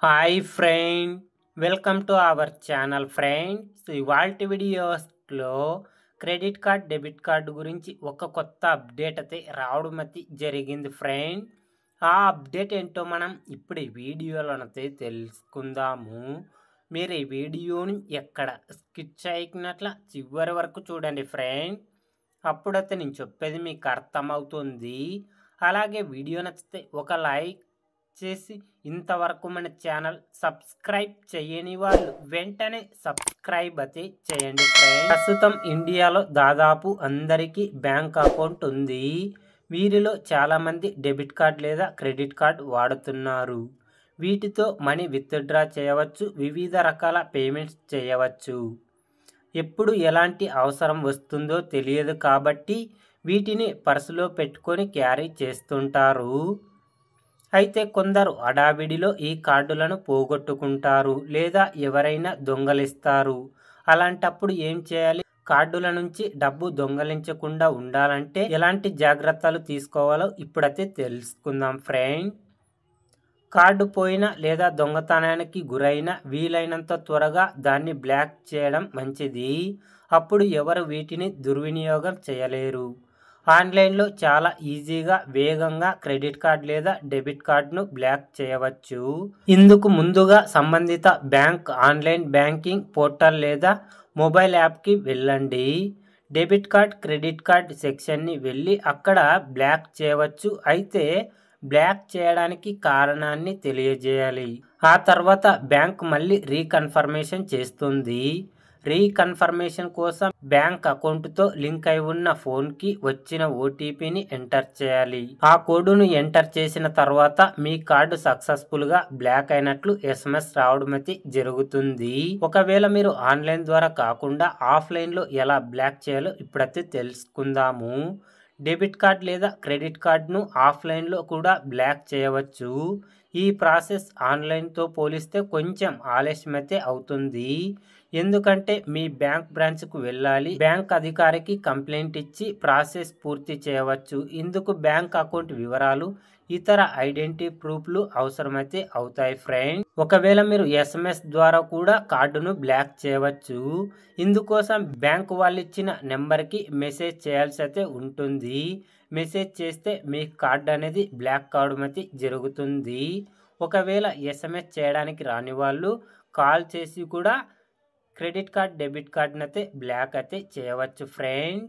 Hi friend, welcome to our channel friends. ఇవాల్టి వీడియోస్లో credit card debit card గురించి ఒక కొత్త అప్డేట్ అయితే రావడం అయితే జరిగింది ఫ్రెండ్. ఆ అప్డేట్ ఏంటో మనం ఇప్పుడు ఈ వీడియోలోనైతే తెలుసుకుందాము. మీరు ఈ వీడియోని ఎక్కడ స్కిప్ చేయకున్నట్ల చివరి వరకు చూడండి ఫ్రెండ్. అప్పుడైతే నేను చెప్పేది మీకు అర్థమవుతుంది. అలాగే వీడియో నచ్చితే ఒక లైక్ చేసి ఇంతవరకు మన ఛానల్ సబ్స్క్రైబ్ చేయని వాళ్ళు వెంటనే సబ్స్క్రైబ్ అయితే చేయండి ఫ్రెండ్స్. ప్రస్తుతం ఇండియాలో దాదాపు అందరికీ బ్యాంక్ అకౌంట్ ఉంది. వీరిలో చాలామంది డెబిట్ కార్డ్ లేదా క్రెడిట్ కార్డ్ వాడుతున్నారు. వీటితో మనీ విత్డ్రా చేయవచ్చు, వివిధ రకాల పేమెంట్స్ చేయవచ్చు. ఎప్పుడు ఎలాంటి అవసరం వస్తుందో తెలియదు కాబట్టి వీటిని పర్సులో పెట్టుకొని క్యారీ చేస్తుంటారు. అయితే కొందరు హడావిడిలో ఈ కార్డులను పోగొట్టుకుంటారు లేదా ఎవరైనా దొంగలిస్తారు. అలాంటప్పుడు ఏం చేయాలి? కార్డుల నుంచి డబ్బు దొంగలించకుండా ఉండాలంటే ఎలాంటి జాగ్రత్తలు తీసుకోవాలో ఇప్పుడైతే తెలుసుకుందాం ఫ్రెండ్. కార్డు పోయినా లేదా దొంగతనానికి గురైనా వీలైనంత త్వరగా దాన్ని బ్లాక్ చేయడం మంచిది. అప్పుడు ఎవరు వీటిని దుర్వినియోగం చేయలేరు. ఆన్లైన్లో చాలా ఈజీగా వేగంగా క్రెడిట్ కార్డ్ లేదా డెబిట్ కార్డును బ్లాక్ చేయవచ్చు. ఇందుకు ముందుగా సంబంధిత బ్యాంక్ ఆన్లైన్ బ్యాంకింగ్ పోర్టల్ లేదా మొబైల్ యాప్కి వెళ్ళండి. డెబిట్ కార్డ్ క్రెడిట్ కార్డ్ సెక్షన్ని వెళ్ళి అక్కడ బ్లాక్ చేయవచ్చు. అయితే బ్లాక్ చేయడానికి కారణాన్ని తెలియజేయాలి. ఆ తర్వాత బ్యాంక్ మళ్ళీ రీకన్ఫర్మేషన్ చేస్తుంది. రీకన్ఫర్మేషన్ కోసం బ్యాంక్ అకౌంట్తో లింక్ అయి ఉన్న ఫోన్కి వచ్చిన ఓటీపీని ఎంటర్ చేయాలి. ఆ కోడ్ను ఎంటర్ చేసిన తర్వాత మీ కార్డు సక్సెస్ఫుల్గా బ్లాక్ అయినట్లు SMS రావడం అయితే జరుగుతుంది. ఒకవేళ మీరు ఆన్లైన్ ద్వారా కాకుండా ఆఫ్లైన్లో ఎలా బ్లాక్ చేయాలో ఇప్పుడైతే తెలుసుకుందాము. డెబిట్ కార్డ్ లేదా క్రెడిట్ కార్డును ఆఫ్లైన్లో కూడా బ్లాక్ చేయవచ్చు. ఈ ప్రాసెస్ ఆన్లైన్తో పోలిస్తే కొంచెం ఆలస్యమైతే అవుతుంది. ఎందుకంటే మీ బ్యాంక్ బ్రాంచ్కు వెళ్ళాలి, బ్యాంక్ అధికారికి కంప్లైంట్ ఇచ్చి ప్రాసెస్ పూర్తి చేయవచ్చు. ఇందుకు బ్యాంక్ అకౌంట్ వివరాలు, ఇతర ఐడెంటిటీ ప్రూఫ్లు అవసరమైతే అవుతాయి ఫ్రెండ్. ఒకవేళ మీరు SMS ద్వారా కూడా కార్డును బ్లాక్ చేయవచ్చు. ఇందుకోసం బ్యాంక్ వాళ్ళు ఇచ్చిన నెంబర్కి మెసేజ్ చేయాల్సి అయితే ఉంటుంది. మెసేజ్ చేస్తే మీ కార్డు అనేది బ్లాక్ కావడం అయితే జరుగుతుంది. ఒకవేళ SMS చేయడానికి రాని వాళ్ళు కాల్ చేసి కూడా క్రెడిట్ కార్డ్ డెబిట్ కార్డ్ని అయితే బ్లాక్ అయితే చేయవచ్చు ఫ్రెండ్.